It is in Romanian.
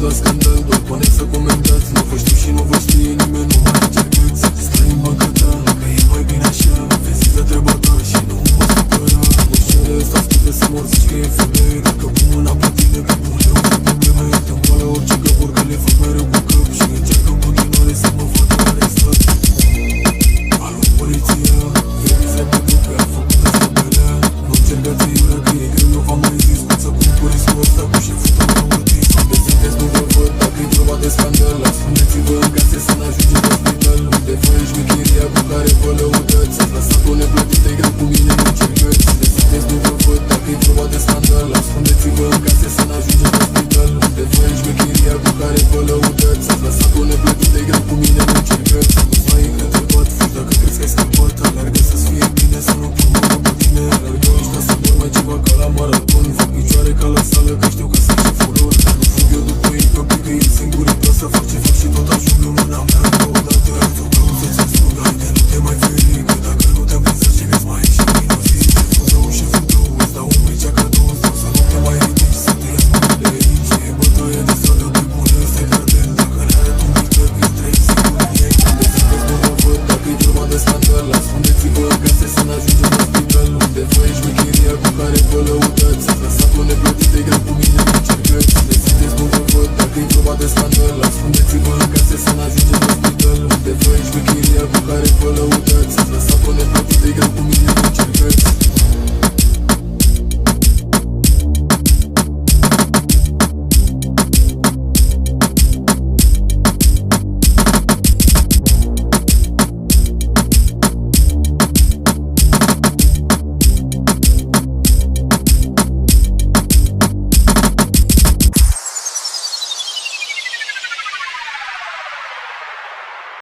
la scandal, doar conex să comentați. Nu vă știu și nu vă știe nimeni, nu mai încercați. Stai în banca ta, că e mai bine așa. Vezi de treaba ta și nu mă supăra. Nu cere ăsta scrie să mor, zici că e femeie. Dacă pun mâna pe tine, că pun eu de probleme. Te moală orice găburi, că le fac mereu cu cap. Și încerc în continuare să mă facă arestat. Alo, poliția, verize pe mine că a făcut asta pe lea. Nu încercați iurea că e greu, eu v-am mai zis. Cum să pun polițul ăsta cu șeful tău la urtis. Unde sunteți, nu vă văd, dacă e vorba de scandal. Ascundeți-vă în case să n-ajung